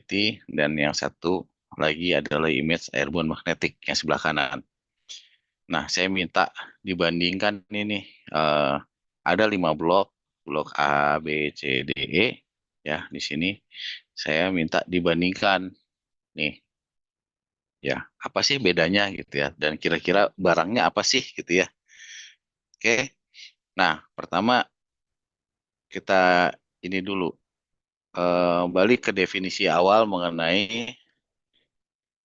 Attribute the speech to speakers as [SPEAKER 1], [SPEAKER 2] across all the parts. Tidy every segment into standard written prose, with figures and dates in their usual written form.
[SPEAKER 1] gravity, dan yang satu lagi adalah image airborne magnetic yang sebelah kanan. Nah, saya minta dibandingkan ini ada 5 blok, blok A, B, C, D, E, ya di sini saya minta dibandingkan nih, ya apa sih bedanya gitu ya, dan kira-kira barangnya apa sih gitu ya. Oke, nah pertama kita ini dulu balik ke definisi awal mengenai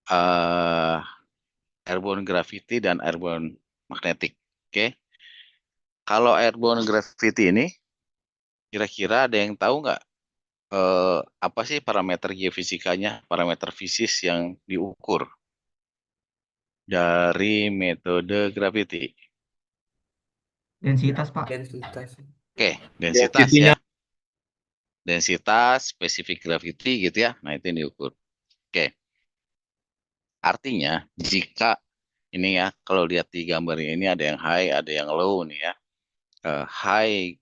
[SPEAKER 1] eh, airborne gravity dan airborne magnetic. Oke, kalau airborne gravity ini kira-kira ada yang tahu nggak apa sih parameter geofisikanya, parameter fisis yang diukur dari metode gravity?
[SPEAKER 2] Densitas, Pak.
[SPEAKER 3] Densitas.
[SPEAKER 1] Oke, densitas ya.
[SPEAKER 4] Density-nya
[SPEAKER 1] Densitas, spesifik gravity gitu ya. Nah, itu yang diukur. Oke, artinya jika ini ya, kalau lihat di gambar ini ada yang high, ada yang low nih ya. High,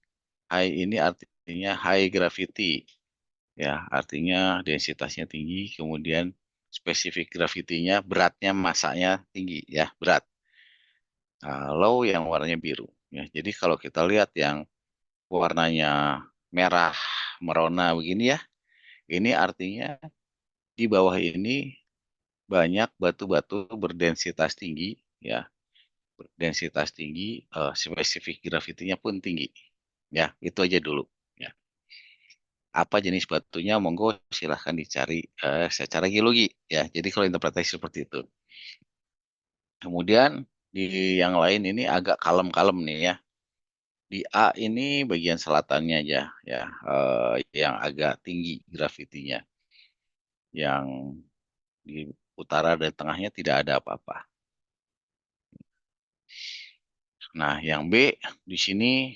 [SPEAKER 1] high ini artinya high gravity. Ya, artinya densitasnya tinggi, kemudian spesifik gravitinya, beratnya, masanya tinggi ya, berat. Low yang warnanya biru. Ya, jadi kalau kita lihat yang warnanya merah merona begini ya, ini artinya di bawah ini banyak batu-batu berdensitas tinggi ya, densitas tinggi, spesifik gravitinya pun tinggi. Ya, itu aja dulu. Ya. Apa jenis batunya? Monggo silahkan dicari secara geologi. Ya, jadi kalau interpretasi seperti itu. Kemudian di yang lain ini agak kalem-kalem nih ya. Di A ini bagian selatannya aja ya, yang agak tinggi gravitinya. Yang di utara dan tengahnya tidak ada apa-apa. Nah, yang B di sini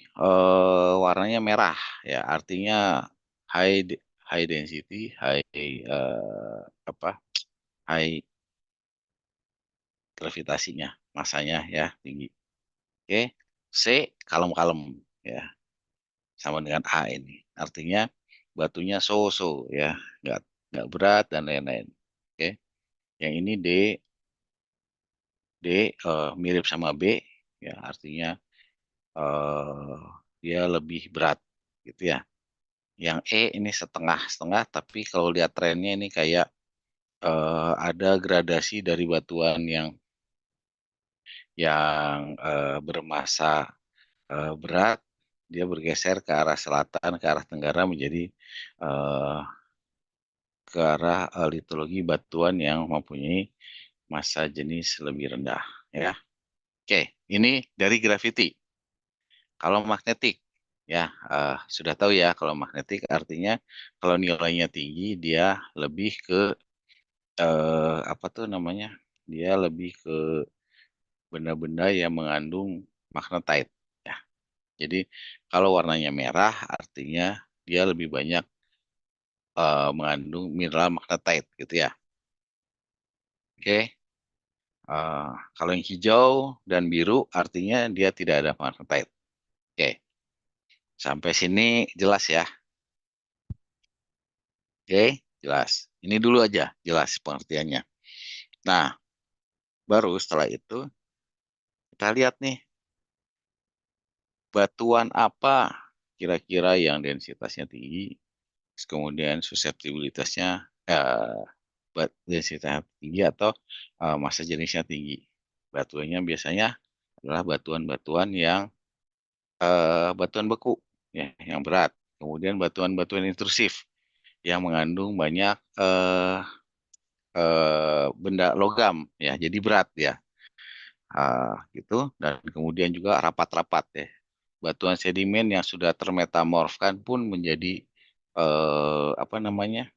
[SPEAKER 1] warnanya merah ya, artinya high high density, high apa? High gravitasinya, masanya ya tinggi. Oke, C kalem-kalem ya, sama dengan A ini. Artinya batunya so-so ya, nggak nggak berat dan lain-lain. Oke, yang ini D, D mirip sama B ya, artinya eh, dia lebih berat gitu ya. Yang E ini setengah-setengah, tapi kalau lihat trennya ini kayak ada gradasi dari batuan yang bermasa berat, dia bergeser ke arah selatan, ke arah tenggara menjadi eh, ke arah litologi batuan yang mempunyai massa jenis lebih rendah. Ya, oke, ini dari gravity. Kalau magnetik, ya sudah tahu ya, kalau magnetik artinya kalau nilainya tinggi dia lebih ke apa tuh namanya? Dia lebih ke benda-benda yang mengandung magnetite. Ya, jadi kalau warnanya merah artinya dia lebih banyak mengandung mineral magnetite gitu ya. Oke. Kalau yang hijau dan biru artinya dia tidak ada magnetite. Oke. Sampai sini jelas ya. Oke, jelas. Ini dulu aja jelas pengertiannya. Nah, baru setelah itu kita lihat nih batuan apa kira-kira yang densitasnya tinggi, kemudian suseptibilitasnya densitasnya tinggi atau massa jenisnya tinggi. Batuannya biasanya adalah batuan-batuan yang batuan beku ya, yang berat. Kemudian batuan-batuan intrusif yang mengandung banyak benda logam ya, jadi berat ya. Gitu, dan kemudian juga rapat-rapat ya. Batuan sedimen yang sudah termetamorfkan pun menjadi apa namanya?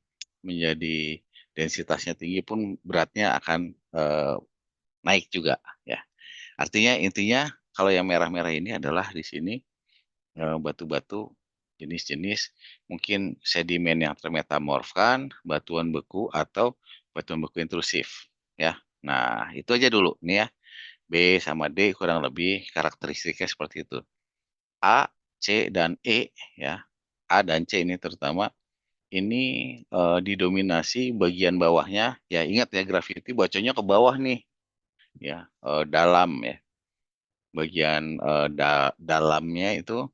[SPEAKER 1] Menjadi densitasnya tinggi pun beratnya akan naik juga ya. Artinya intinya kalau yang merah-merah ini adalah di sini batu-batu jenis-jenis mungkin sedimen yang termetamorfkan, batuan beku atau batuan beku intrusif ya. Nah, itu aja dulu nih ya. B sama D kurang lebih karakteristiknya seperti itu. A, C, dan E ya. A dan C ini terutama ini didominasi bagian bawahnya. Ya ingat ya, graviti bacanya ke bawah nih, ya dalam ya. Bagian dalamnya itu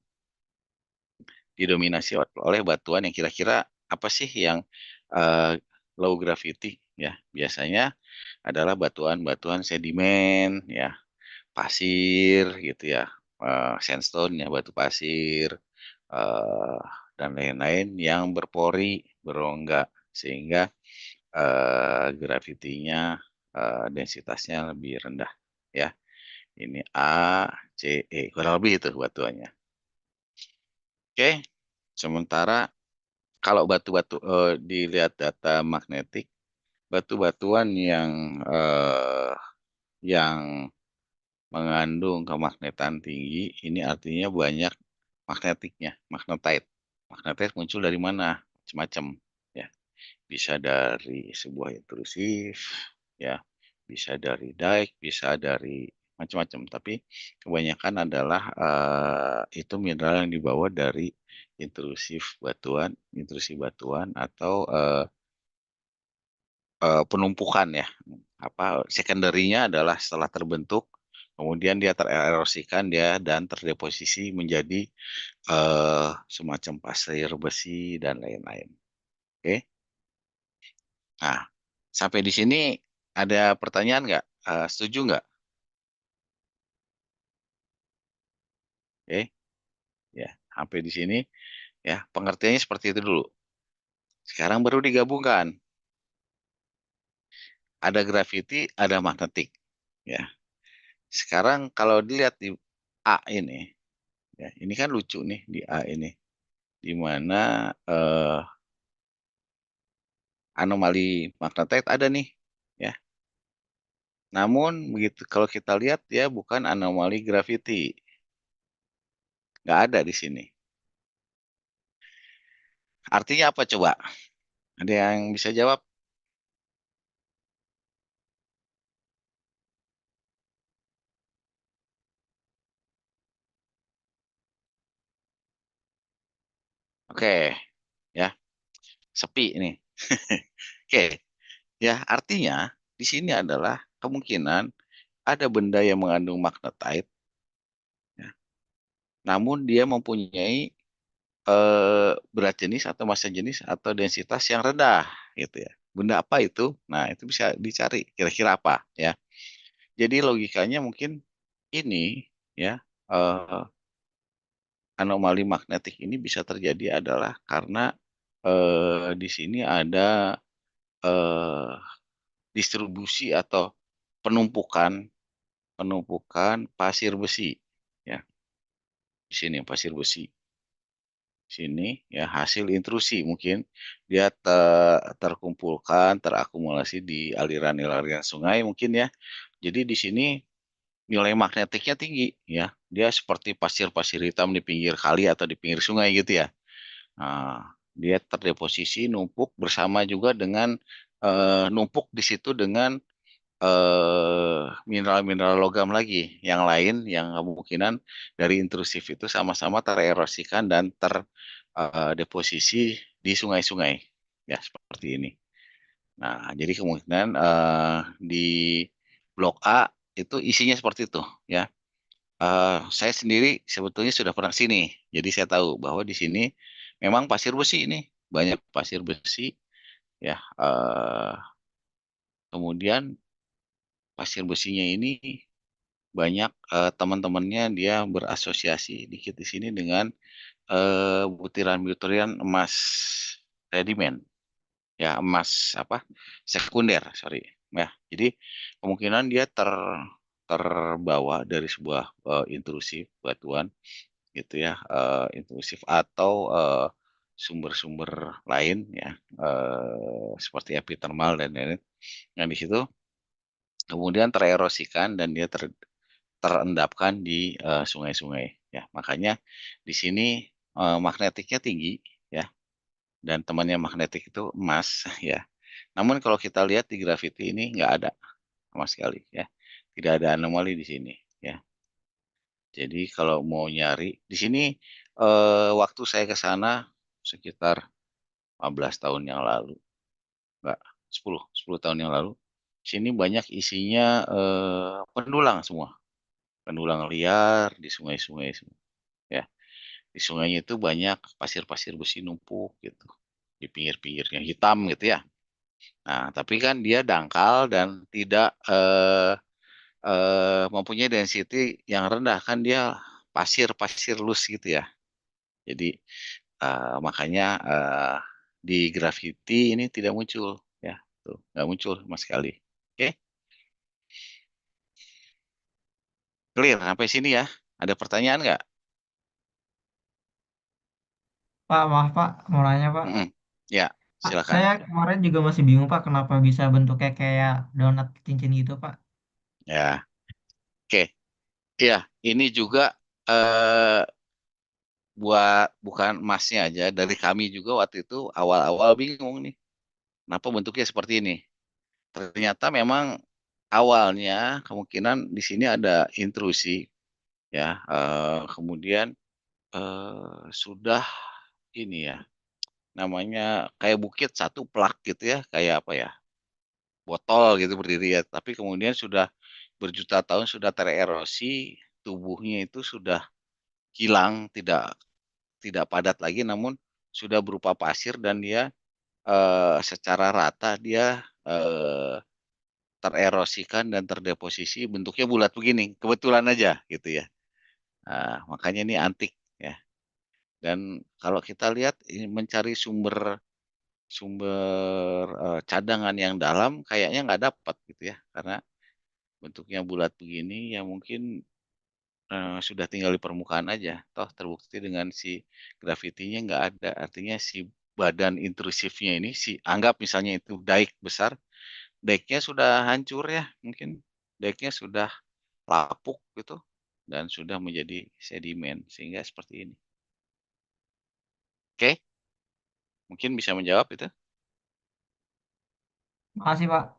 [SPEAKER 1] didominasi oleh batuan yang kira-kira apa sih yang eh, low gravity ya. Biasanya adalah batuan-batuan sedimen ya, pasir gitu ya, sandstone ya, batu pasir eh, dan lain-lain yang berpori, berongga sehingga gravitinya densitasnya lebih rendah ya. Ini A, C, E kurang lebih itu batuannya. Oke, sementara kalau batu-batu dilihat data magnetik, batu-batuan yang mengandung kemagnetan tinggi, ini artinya banyak magnetiknya, magnetite. Magnetite muncul dari mana? Macam-macam, ya. Bisa dari sebuah intrusif, ya. Bisa dari dike, bisa dari macam-macam. Tapi kebanyakan adalah itu mineral yang dibawa dari intrusi batuan atau penumpukan ya. Apa secondary-nya adalah setelah terbentuk kemudian dia tererosikan dia dan terdeposisi menjadi semacam pasir besi dan lain-lain. Oke. Nah, sampai di sini ada pertanyaan nggak? Setuju nggak? Oke, ya. Sampai di sini ya pengertiannya seperti itu dulu. Sekarang baru digabungkan. Ada gravity, ada magnetik. Ya. Sekarang kalau dilihat di A ini, ya, ini kan lucu nih di A ini, di mana anomali magnetite ada nih, ya. Namun begitu kalau kita lihat ya bukan anomali gravity, nggak ada di sini. Artinya apa coba? Ada yang bisa jawab? Oke, ya sepi ini. Oke, ya artinya di sini adalah kemungkinan ada benda yang mengandung magnetite, ya, namun dia mempunyai berat jenis atau massa jenis atau densitas yang rendah, gitu ya. Benda apa itu? Nah, itu bisa dicari kira-kira apa, ya. Jadi logikanya mungkin ini, ya, eh, anomali magnetik ini bisa terjadi adalah karena di sini ada eh, distribusi atau penumpukan penumpukan pasir besi, ya. Di sini pasir besi sini ya hasil intrusi mungkin dia terkumpulkan terakumulasi di aliran-aliran sungai mungkin ya. Jadi di sini nilai magnetiknya tinggi ya, dia seperti pasir-pasir hitam di pinggir kali atau di pinggir sungai gitu ya. Nah, dia terdeposisi numpuk bersama juga dengan numpuk di situ dengan mineral-mineral logam lagi yang lain yang kemungkinan dari intrusif itu sama-sama tererosikan dan terdeposisi di sungai-sungai ya seperti ini. Nah, jadi kemungkinan di blok A itu isinya seperti itu ya. Saya sendiri sebetulnya sudah pernah sini, jadi saya tahu bahwa di sini memang pasir besi ini banyak pasir besi ya. Kemudian pasir besinya ini banyak teman-temannya dia berasosiasi dikit di sini dengan butiran-butiran emas sedimen ya, emas apa sekunder, sorry ya. Jadi kemungkinan dia terbawa dari sebuah intrusif batuan gitu ya, intrusif atau sumber-sumber lain ya, seperti epithermal dan lain-lain yang di situ kemudian tererosikan dan dia terendapkan di sungai-sungai ya. Makanya di sini magnetiknya tinggi ya, dan temannya magnetik itu emas ya. Namun kalau kita lihat di gravity ini nggak ada sama sekali ya. Tidak ada anomali di sini ya. Jadi kalau mau nyari di sini waktu saya ke sana sekitar 15 tahun yang lalu, enggak, 10 tahun yang lalu. Sini banyak isinya pendulang semua, pendulang liar di sungai-sungai semua. Ya, di sungainya itu banyak pasir-pasir besi numpuk gitu, di pinggir-pinggirnya hitam gitu ya. Nah, tapi kan dia dangkal dan tidak mempunyai density yang rendah, kan dia pasir-pasir loose gitu ya. Jadi makanya di graffiti ini tidak muncul ya, tuh nggak muncul sama sekali. Oke, clear sampai sini ya. Ada pertanyaan nggak?
[SPEAKER 2] Pak, maaf Pak, mau nanya Pak.
[SPEAKER 1] Mm-mm. Ya,
[SPEAKER 2] Pak,
[SPEAKER 1] silakan.
[SPEAKER 2] saya kemarin juga masih bingung Pak, kenapa bisa bentuknya kayak donat cincin gitu Pak.
[SPEAKER 1] Ya, oke. Ya, ini juga eh, buat bukan emasnya aja, dari kami juga waktu itu awal-awal bingung nih, kenapa bentuknya seperti ini. Ternyata memang awalnya kemungkinan di sini ada intrusi ya, kemudian sudah ini ya, namanya kayak bukit satu plak gitu ya, kayak apa ya, botol gitu berdiri ya, tapi kemudian sudah berjuta tahun sudah tererosi, tubuhnya itu sudah hilang, tidak tidak padat lagi, namun sudah berupa pasir dan dia secara rata dia tererosikan dan terdeposisi, bentuknya bulat begini, kebetulan aja gitu ya. Makanya ini antik ya. Dan kalau kita lihat ini mencari sumber sumber cadangan yang dalam kayaknya nggak dapat gitu ya, karena bentuknya bulat begini ya, mungkin sudah tinggal di permukaan aja. Toh terbukti dengan si grafitinya nggak ada, artinya si badan intrusifnya ini, si anggap misalnya itu daik besar, daiknya sudah hancur ya, mungkin daiknya sudah lapuk gitu dan sudah menjadi sedimen sehingga seperti ini. Oke, mungkin bisa menjawab itu.
[SPEAKER 2] Makasih Pak.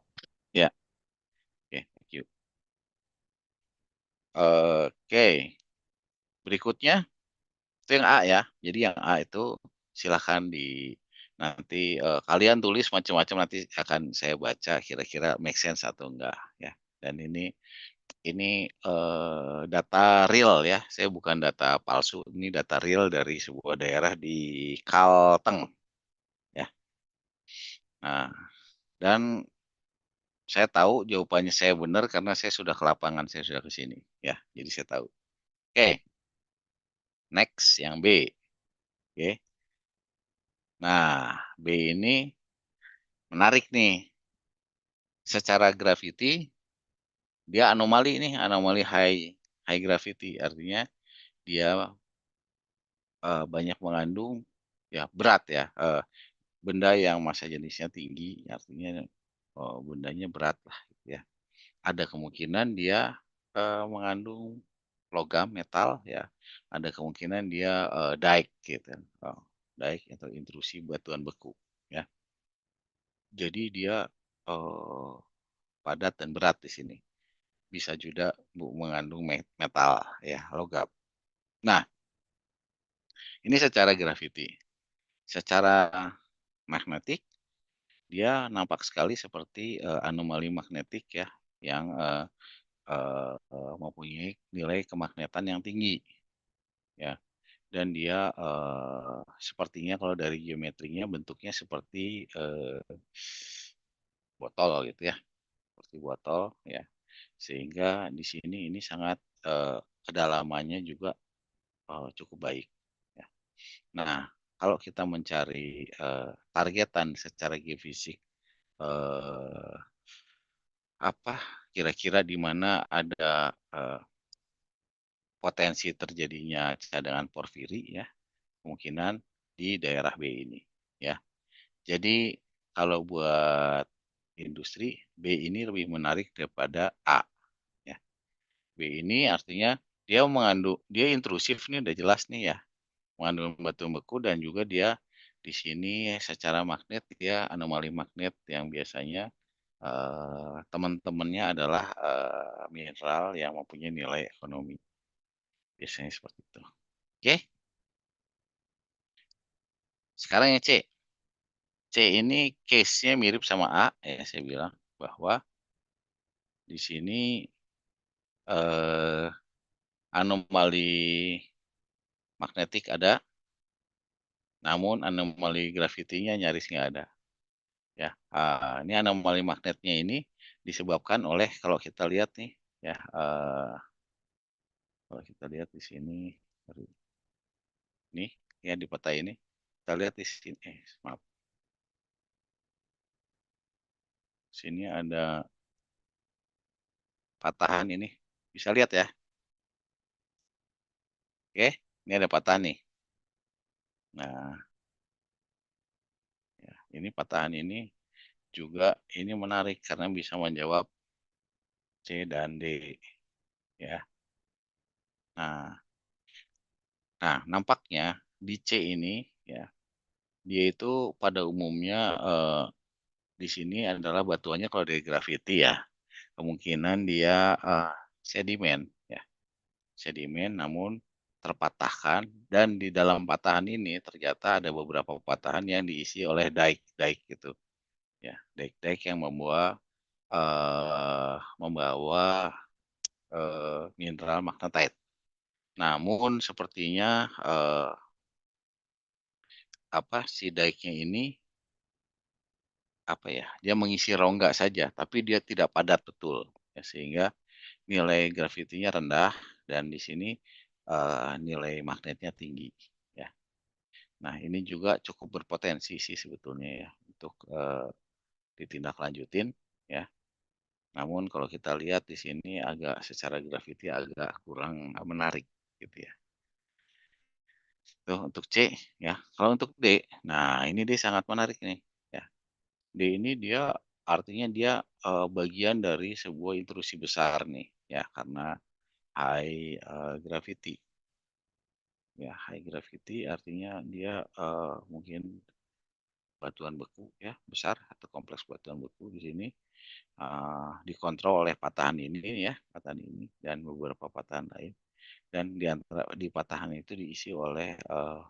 [SPEAKER 1] Ya, oke, thank you. Oke, berikutnya itu yang A ya. Jadi yang A itu silahkan di nanti kalian tulis macam-macam, nanti akan saya baca kira-kira make sense atau enggak ya. Dan ini data real ya. Saya bukan data palsu. Ini data real dari sebuah daerah di Kalteng ya. Nah, dan saya tahu jawabannya saya benar karena saya sudah ke lapangan, saya sudah ke sini ya. Jadi saya tahu. Oke, next yang B. Oke. Nah, B ini menarik nih. Secara gravity dia anomali nih, anomali high high gravity. Artinya dia banyak mengandung ya, berat ya, benda yang massa jenisnya tinggi, artinya bendanya berat lah gitu ya. Ada kemungkinan dia mengandung logam metal ya. Ada kemungkinan dia daik gitu kan. Daik atau intrusi batuan beku ya. Jadi dia eh, padat dan berat di sini. Bisa juga mengandung metal ya, logam. Nah, ini secara gravity. Secara magnetik dia nampak sekali seperti anomali magnetik ya, yang mempunyai nilai kemagnetan yang tinggi ya. Dan dia sepertinya kalau dari geometrinya bentuknya seperti botol gitu ya, seperti botol ya. Sehingga di sini ini sangat kedalamannya juga cukup baik ya. Nah, kalau kita mencari targetan secara geofisik, eh, apa kira-kira di mana ada potensi terjadinya cadangan porfiri ya, kemungkinan di daerah B ini ya. Jadi kalau buat industri, B ini lebih menarik daripada A ya. B ini artinya dia intrusif nih, udah jelas nih ya, mengandung batu beku, dan juga dia di sini secara magnet dia anomali magnet yang biasanya teman-temannya adalah mineral yang mempunyai nilai ekonomi. Biasanya seperti itu. Oke, sekarang yang C. C ini case-nya mirip sama A, ya saya bilang bahwa di sini eh, anomali magnetik ada, namun anomali gravitinya nyaris nggak ada. Ya, ini anomali magnetnya ini disebabkan oleh kalau kita lihat nih, ya, kalau kita lihat di sini, nih, ya di peta ini, kita lihat di sini, maaf, sini ada patahan ini, bisa lihat ya, oke, ini ada patahan nih. Nah, ya, ini patahan ini juga ini menarik karena bisa menjawab C dan D, ya. Nah, nampaknya di C ini, ya, dia itu pada umumnya di sini adalah batuannya kalau dari grafiti ya, kemungkinan dia sedimen, ya, sedimen namun terpatahkan, dan di dalam patahan ini ternyata ada beberapa patahan yang diisi oleh daik-daik gitu, ya, daik-daik yang membawa mineral magnetite. Namun sepertinya apa si daiknya ini apa ya? Dia mengisi rongga saja, tapi dia tidak padat betul. Ya, sehingga nilai gravitinya rendah dan di sini nilai magnetnya tinggi. Ya. Nah, ini juga cukup berpotensi sih sebetulnya ya untuk ditindaklanjutin. Ya. Namun kalau kita lihat di sini agak secara graviti agak kurang menarik gitu ya. Tuh untuk C, ya. Kalau untuk D, nah ini dia sangat menarik nih, ya. D ini dia artinya dia bagian dari sebuah intrusi besar nih, ya, karena high gravity. Ya, high gravity artinya dia mungkin batuan beku ya besar atau kompleks batuan beku di sini dikontrol oleh patahan ini ya, patahan ini dan beberapa patahan lain. Dan di antara di patahan itu diisi oleh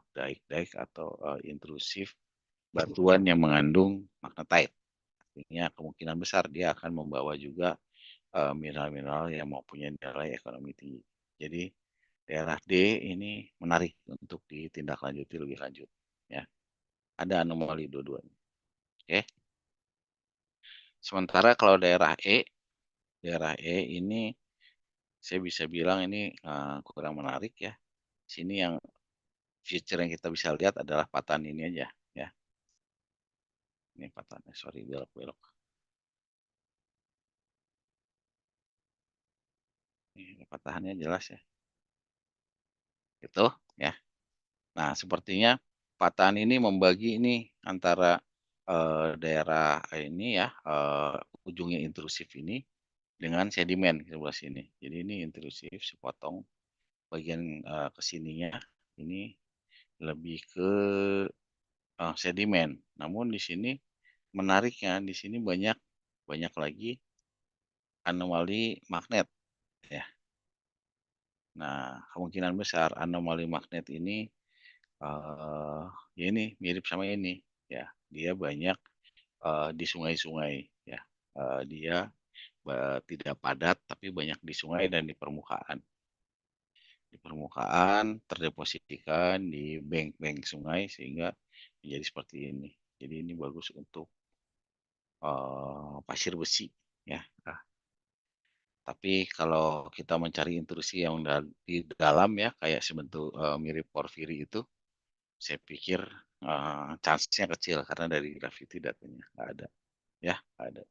[SPEAKER 1] daik-daik atau intrusif batuan yang mengandung magnetite. Artinya kemungkinan besar dia akan membawa juga mineral-mineral yang mempunyai nilai ekonomi tinggi. Jadi daerah D ini menarik untuk ditindaklanjuti lebih lanjut. Ya, ada anomali dua-duanya. Oke. Sementara kalau daerah E ini saya bisa bilang ini kurang menarik ya. Sini yang feature yang kita bisa lihat adalah patahan ini aja, ya. Ini patahannya, sorry belok-belok. Ini patahannya jelas ya. Gitu, ya. Nah, sepertinya patahan ini membagi ini antara daerah ini ya, ujungnya intrusif ini dengan sedimen di sebelah sini. Jadi ini intrusif sepotong bagian kesininya ini lebih ke sedimen. Namun di sini menariknya di sini banyak banyak lagi anomali magnet ya. Nah, kemungkinan besar anomali magnet ini ya ini mirip sama ini ya. Dia banyak di sungai-sungai ya. Dia tidak padat tapi banyak di sungai dan di permukaan. Di permukaan terdeposisikan di bank-bank sungai sehingga menjadi seperti ini. Jadi ini bagus untuk pasir besi ya. Nah, tapi kalau kita mencari intrusi yang di dalam ya kayak sebentuk mirip porfiri itu, saya pikir chance-nya kecil karena dari gravity datanya nggak ada ya, nggak ada.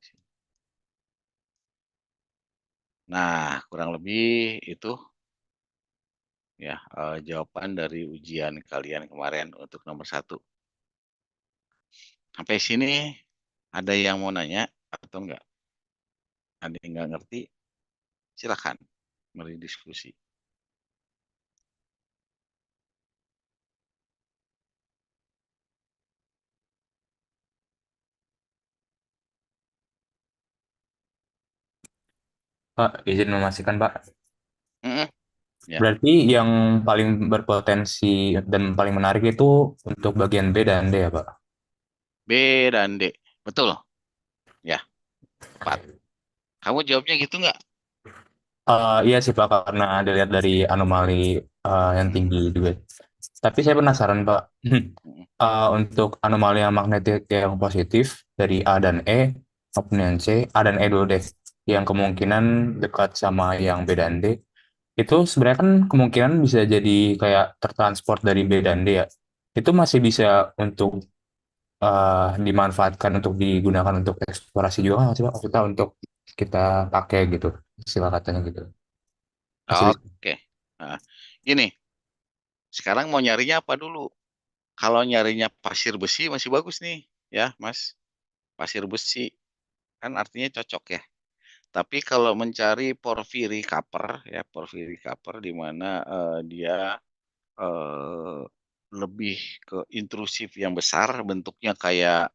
[SPEAKER 1] Nah, kurang lebih itu ya jawaban dari ujian kalian kemarin untuk nomor satu. Sampai sini ada yang mau nanya atau enggak? Ada yang nggak ngerti? Silakan mari diskusi.
[SPEAKER 3] Pak, izin memastikan, Pak.
[SPEAKER 1] Mm-mm, ya.
[SPEAKER 3] Berarti yang paling berpotensi dan paling menarik itu untuk bagian B dan D ya, Pak?
[SPEAKER 1] B dan D. Betul. Ya, tepat. Kamu jawabnya gitu nggak?
[SPEAKER 3] Iya sih Pak, karena ada lihat dari anomali yang
[SPEAKER 1] Hmm,
[SPEAKER 3] tinggi juga. Tapi saya penasaran Pak,
[SPEAKER 1] hmm,
[SPEAKER 3] untuk anomali yang magnetik yang positif dari A dan E maupun yang C, A dan E dulu deh, yang kemungkinan dekat sama yang B dan D, itu sebenarnya kan kemungkinan bisa jadi kayak tertransport dari B dan D ya. Itu masih bisa untuk dimanfaatkan untuk digunakan untuk eksplorasi juga kan sih Pak? Maksudnya untuk kita pakai gitu, istilah katanya gitu. Masih bisa.
[SPEAKER 1] Oke. Nah, gini, sekarang mau nyarinya apa dulu? Kalau nyarinya pasir besi masih bagus nih, ya, Mas. Pasir besi kan artinya cocok ya. Tapi kalau mencari porfiri copper ya, porfiri copper di mana dia eh, lebih ke intrusif yang besar, bentuknya kayak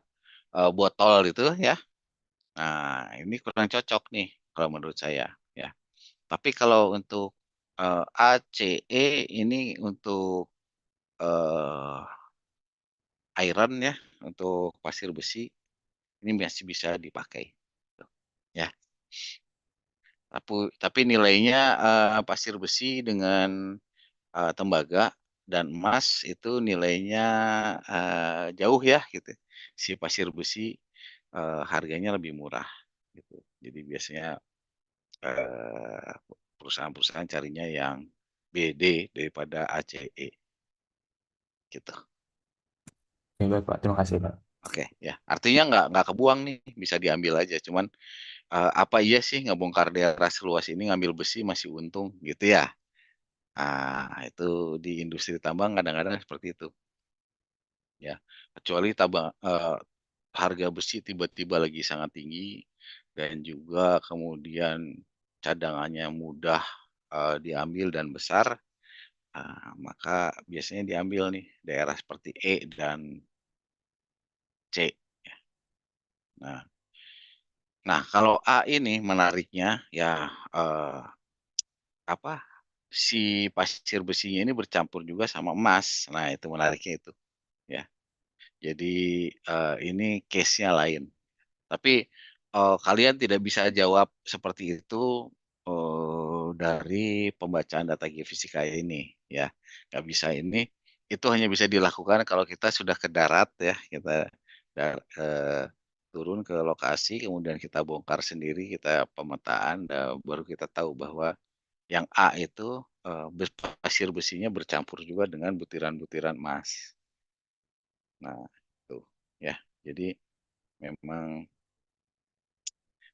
[SPEAKER 1] botol gitu ya. Nah, ini kurang cocok nih kalau menurut saya ya. Tapi kalau untuk ACE ini untuk eh, iron ya, untuk pasir besi ini masih bisa dipakai. Ya, tapi nilainya pasir besi dengan tembaga dan emas itu nilainya jauh ya gitu. Si pasir besi harganya lebih murah gitu. Jadi biasanya eh, perusahaan-perusahaan carinya yang BD daripada ACE gitu.
[SPEAKER 3] Ya, baik, Pak. Terima kasih, Pak.
[SPEAKER 1] Oke ya, artinya nggak kebuang nih, bisa diambil aja. Cuman apa iya sih ngebongkar daerah seluas ini ngambil besi masih untung gitu ya? Itu di industri tambang kadang-kadang seperti itu ya. Kecuali harga besi tiba-tiba lagi sangat tinggi dan juga kemudian cadangannya mudah diambil dan besar, maka biasanya diambil nih daerah seperti E dan C. Nah, nah kalau A ini menariknya ya eh, apa si pasir besinya ini bercampur juga sama emas. Nah, itu menariknya itu ya. Jadi ini case-nya lain. Tapi kalian tidak bisa jawab seperti itu dari pembacaan data geofisika ini ya. Nggak bisa ini. Itu hanya bisa dilakukan kalau kita sudah ke darat ya. Kita turun ke lokasi, kemudian kita bongkar sendiri, kita pemetaan, dan baru kita tahu bahwa yang A itu pasir besinya bercampur juga dengan butiran-butiran emas. Nah, itu ya. Jadi memang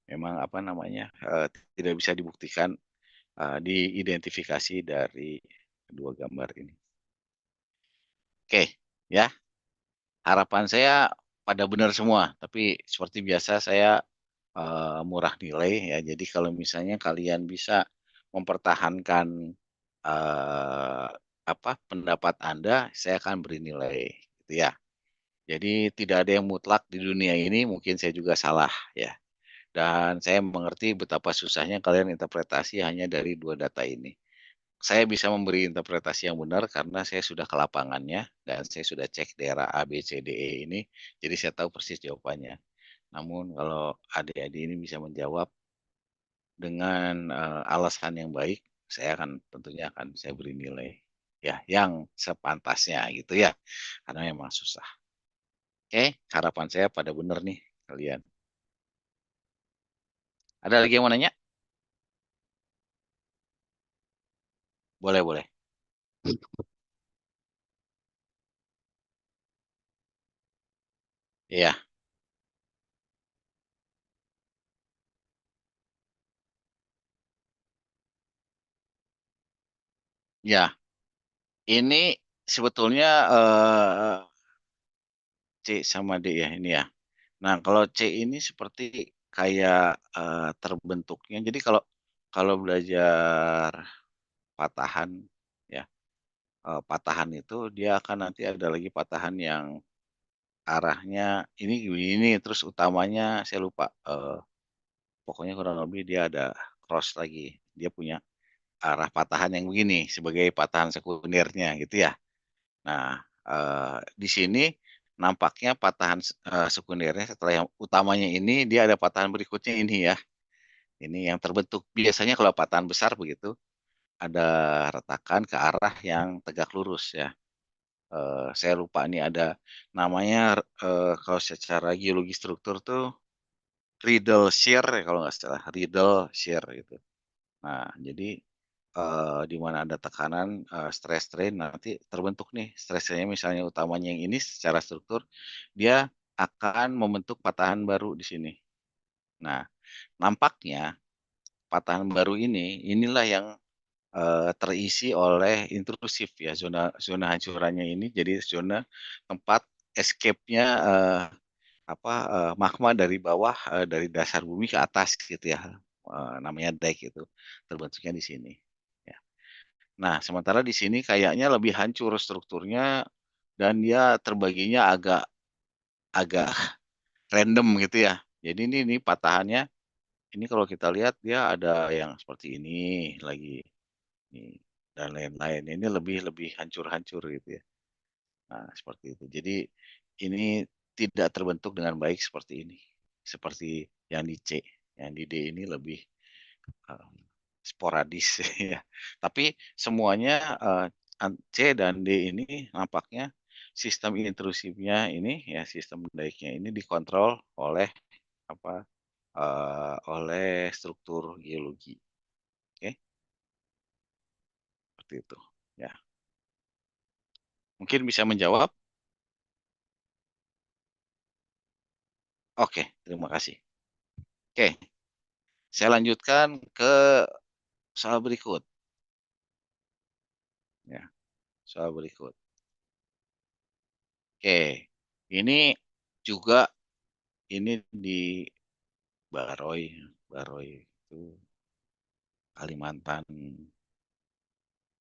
[SPEAKER 1] memang apa namanya tidak bisa dibuktikan diidentifikasi dari kedua gambar ini. Oke, ya. Harapan saya pada benar semua, tapi seperti biasa saya murah nilai ya. Jadi kalau misalnya kalian bisa mempertahankan eh, apa pendapat Anda, saya akan beri nilai gitu ya. Jadi tidak ada yang mutlak di dunia ini, mungkin saya juga salah ya. Dan saya mengerti betapa susahnya kalian interpretasi hanya dari dua data ini. Saya bisa memberi interpretasi yang benar karena saya sudah ke lapangannya dan saya sudah cek daerah A, B, C, D, E ini, jadi saya tahu persis jawabannya. Namun kalau adik-adik ini bisa menjawab dengan alasan yang baik, saya akan tentunya akan saya beri nilai ya yang sepantasnya gitu ya, karena memang susah. Oke, harapan saya pada benar nih kalian. Ada lagi yang mau nanya? Boleh, boleh. Iya, ya. Ini sebetulnya C sama D ya ini ya. Nah, kalau C ini seperti kayak terbentuknya. Jadi kalau kalau belajar patahan ya, patahan itu dia akan nanti ada lagi patahan yang arahnya ini terus utamanya saya lupa. Pokoknya kurang lebih dia ada cross lagi. Dia punya arah patahan yang begini sebagai patahan sekundernya gitu ya. Nah, di sini nampaknya patahan sekundernya setelah yang utamanya ini, dia ada patahan berikutnya ini ya. Ini yang terbentuk. Biasanya kalau patahan besar begitu, ada retakan ke arah yang tegak lurus ya. Saya lupa nih ada namanya, kalau secara geologi struktur tuh Riddle shear ya kalau nggak salah, Riddle shear gitu. Nah, jadi di mana ada tekanan, stress strain, nanti terbentuk nih stress strain misalnya utamanya yang ini secara struktur, dia akan membentuk patahan baru di sini. Nah, nampaknya patahan baru inilah yang terisi oleh intrusif ya, zona zona hancurannya ini jadi zona tempat escape-nya, magma dari bawah, dari dasar bumi ke atas gitu ya, namanya dike itu, terbentuknya di sini, ya. Nah, sementara di sini kayaknya lebih hancur strukturnya dan dia terbaginya agak agak random gitu ya. Jadi ini patahannya, ini kalau kita lihat dia ada yang seperti ini lagi, nih, dan lain-lain. Ini lebih lebih hancur-hancur gitu ya. Nah, seperti itu. Jadi ini tidak terbentuk dengan baik seperti ini. Seperti yang di C. Yang di D ini lebih eh, sporadis ya. Tapi semuanya, C dan D ini nampaknya sistem intrusifnya ini ya, sistem daiknya ini dikontrol oleh apa oleh struktur geologi. Oke, seperti itu. Ya, mungkin bisa menjawab. Oke, terima kasih. Oke, saya lanjutkan ke soal berikut. Ya, soal berikut. Oke, ini juga ini di Baroy, Baroy itu Kalimantan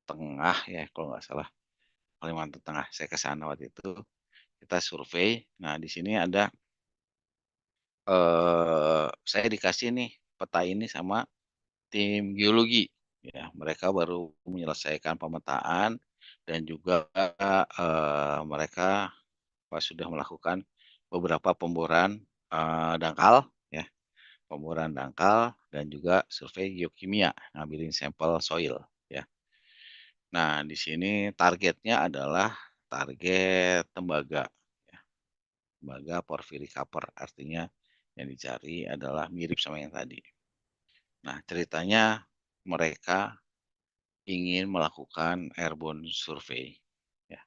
[SPEAKER 1] Tengah ya, kalau nggak salah Kalimantan Tengah. Saya ke sana waktu itu, kita survei. Nah, di sini ada, saya dikasih nih peta ini sama tim geologi. Ya, mereka baru menyelesaikan pemetaan dan juga mereka sudah melakukan beberapa pemboran dangkal, ya, pemboran dangkal dan juga survei geokimia, ngambilin sampel soil, ya. Nah, di sini targetnya adalah target tembaga, ya, tembaga porphyry copper, artinya yang dicari adalah mirip sama yang tadi. Nah, ceritanya mereka ingin melakukan airborne survey, ya,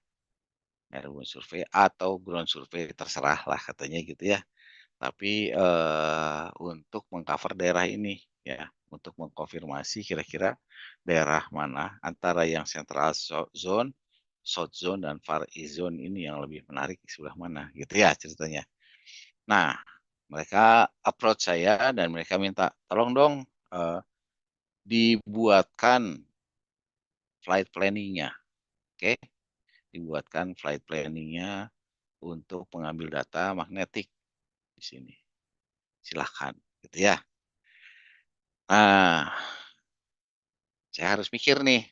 [SPEAKER 1] airborne survey atau ground survey terserah lah katanya gitu ya. Tapi untuk mengcover daerah ini ya, untuk mengkonfirmasi kira-kira daerah mana antara yang central zone, south zone dan far east zone ini yang lebih menarik di sebelah mana gitu ya ceritanya. Nah, mereka approach saya dan mereka minta tolong dong, eh, dibuatkan flight planningnya, oke? Dibuatkan flight planningnya untuk mengambil data magnetik di sini. Silahkan, gitu ya. Nah, saya harus mikir nih,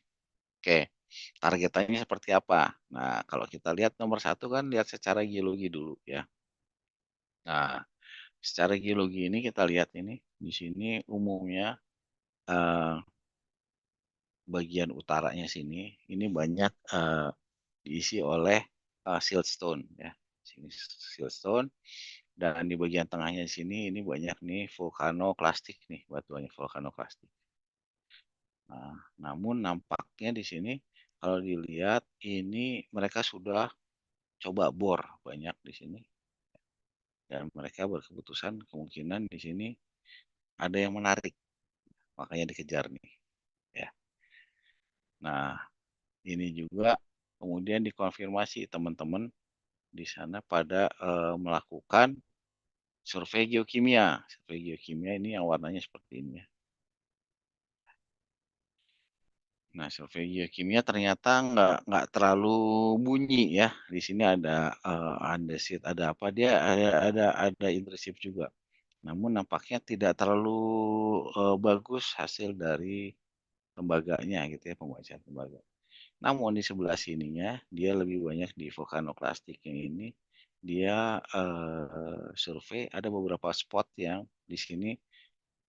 [SPEAKER 1] oke, targetannya seperti apa. Nah, kalau kita lihat nomor satu kan lihat secara geologi dulu ya. Nah, secara geologi ini kita lihat ini, di sini umumnya eh, bagian utaranya sini, ini banyak diisi oleh siltstone ya. Sini siltstone dan di bagian tengahnya di sini ini banyak nih vulkanoklastik nih, batuannya vulkanoklastik. Nah, namun nampaknya di sini kalau dilihat ini mereka sudah coba bor banyak di sini dan mereka berkeputusan kemungkinan di sini ada yang menarik, makanya dikejar nih ya. Nah, ini juga kemudian dikonfirmasi teman-teman di sana pada melakukan survei geokimia. Survei geokimia ini yang warnanya seperti ini ya. Nah, survei geokimia ternyata nggak terlalu bunyi ya. Di sini ada andesit, ada apa dia ada intensif juga. Namun nampaknya tidak terlalu bagus hasil dari tembaganya gitu ya, pembacaan tembaga. Namun di sebelah sininya dia lebih banyak di vulkanoklastik yang ini dia survei ada beberapa spot yang di sini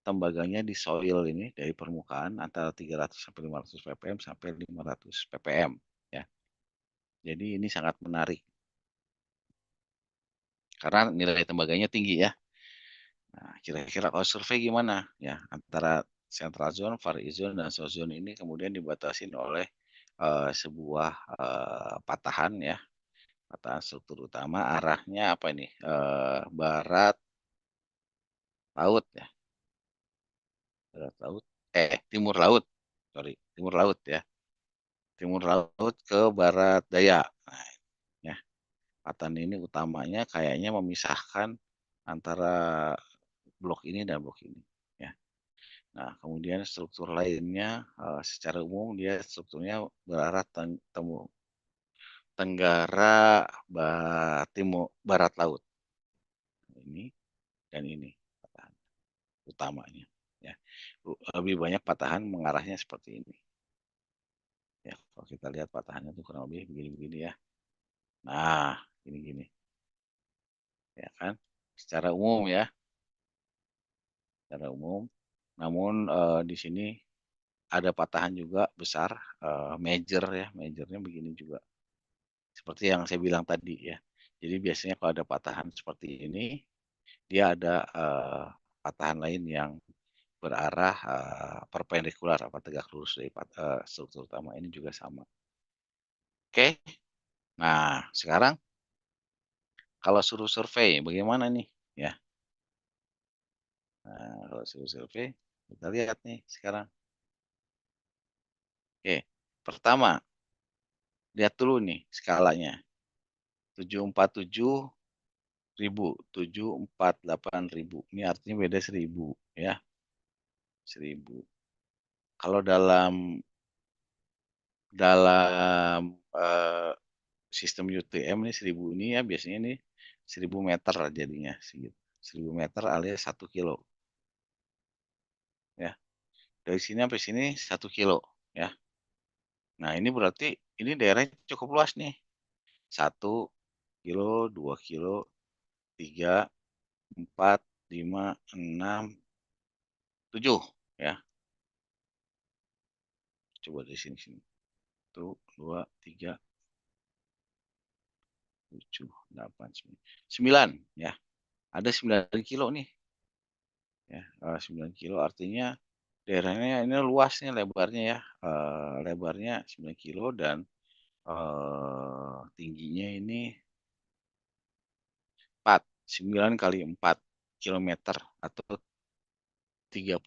[SPEAKER 1] tembaganya di soil ini dari permukaan antara 300 sampai 500 ppm sampai 500 ppm ya. Jadi ini sangat menarik karena nilai tembaganya tinggi ya. Nah, kira-kira kalau survei gimana? Ya, antara central zone, far east zone, dan south zone ini kemudian dibatasin oleh sebuah patahan ya, patahan struktur utama arahnya apa ini? Barat laut ya, barat laut, timur laut, sorry, timur laut ya, timur laut ke barat daya. Nah, ya, patahan ini utamanya kayaknya memisahkan antara blok ini dan blok ini. Ya. Nah, kemudian struktur lainnya secara umum dia strukturnya berarah tenggara timur barat laut. Ini dan ini patahan utamanya. Ya, lebih banyak patahan mengarahnya seperti ini. Ya, kalau kita lihat patahannya itu kurang lebih begini-begini ya. Nah, gini-gini, ya kan? Secara umum ya, secara umum. Namun di sini ada patahan juga besar, major ya, majornya begini juga. Seperti yang saya bilang tadi ya. Jadi biasanya kalau ada patahan seperti ini, dia ada patahan lain yang berarah perpendikular apa tegak lurus dari struktur utama ini juga sama. Oke. Nah, sekarang kalau suruh survei bagaimana nih? Ya. Nah, kalau suruh survei kita lihat nih sekarang. Oke. Pertama, lihat dulu nih skalanya. 747.000, 748.000. Ini artinya beda 1.000 ya. 1.000. Kalau dalam dalam sistem UTM ini 1.000 ini ya biasanya ini 1.000 meter jadinya segitu. 1.000 meter alias 1 kilo ya. Dari sini sampai sini 1 kilo ya. Nah ini berarti ini daerahnya cukup luas nih. 1 kilo, 2 kilo, 3, 4, 5, 6, 7 ya. Coba dari sini sini. 1, 2, 3, 7, 8, 9 ya. Ada 9 kilo nih. Ya, 9 kilo artinya daerahnya ini luas nih lebarnya ya. Lebarnya 9 kilo dan tingginya ini 4, 9 kali 4 kilometer atau 36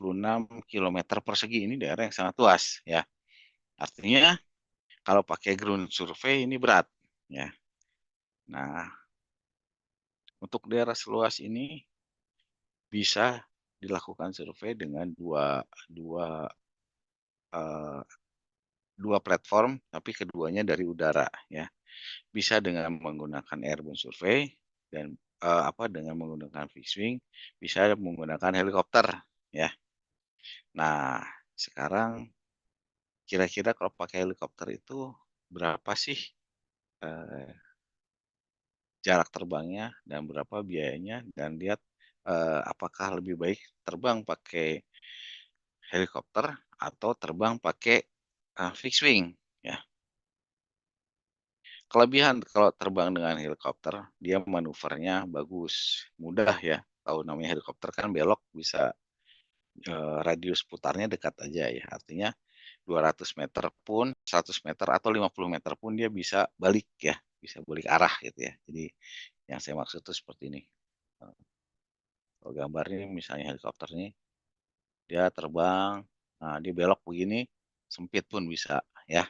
[SPEAKER 1] kilometer persegi. Ini daerah yang sangat luas ya. Artinya kalau pakai ground survey ini berat ya. Nah, untuk daerah seluas ini bisa dilakukan survei dengan dua eh, dua platform, tapi keduanya dari udara ya. Bisa dengan menggunakan airborne survey dan dengan menggunakan fixed wing, bisa menggunakan helikopter ya. Nah, sekarang kira-kira kalau pakai helikopter itu berapa sih eh, jarak terbangnya dan berapa biayanya dan lihat apakah lebih baik terbang pakai helikopter atau terbang pakai fixed wing ya. Kelebihan kalau terbang dengan helikopter, dia manuvernya bagus, mudah ya. Tahu namanya helikopter kan belok bisa radius putarnya dekat aja ya. Artinya 200 meter pun, 100 meter atau 50 meter pun dia bisa balik ya, bisa balik arah gitu ya. Jadi yang saya maksud itu seperti ini. Kalau gambarnya misalnya helikopter ini, dia terbang, nah dia belok begini, sempit pun bisa ya.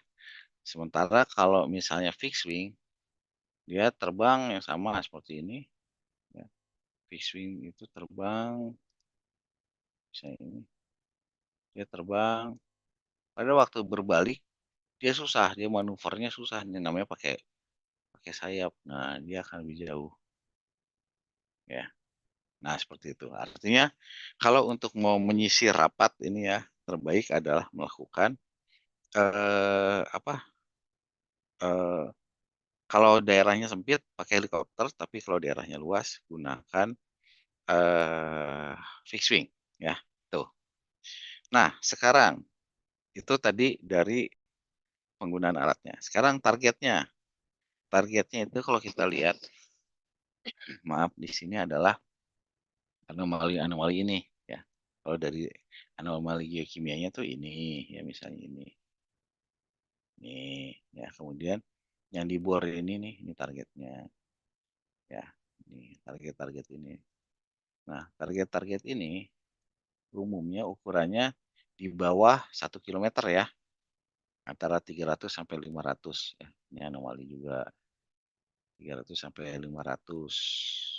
[SPEAKER 1] Sementara kalau misalnya fixed wing, dia terbang yang sama seperti ini. Ya. Fixed wing itu terbang, misalnya ini, dia terbang. Pada waktu berbalik, dia susah, dia manuvernya susah. Ini namanya pakai pakai sayap. Nah, dia akan lebih jauh. Ya. Nah, seperti itu. Artinya, kalau untuk mau menyisir rapat ini ya, terbaik adalah melakukan apa? Kalau daerahnya sempit pakai helikopter, tapi kalau daerahnya luas gunakan eh fixed wing ya. Tuh. Nah, sekarang itu tadi dari penggunaan alatnya. Sekarang targetnya. Targetnya itu kalau kita lihat, maaf di sini adalah anomali-anomali ini ya. Kalau dari anomali geokimianya tuh ini ya misalnya ini ya. Kemudian yang di bor ini nih, ini targetnya ya. Ini target-target ini. Nah, target-target ini umumnya ukurannya di bawah 1 kilometer ya, antara 300 sampai 500 ya. Ini anomali juga 300 sampai 500.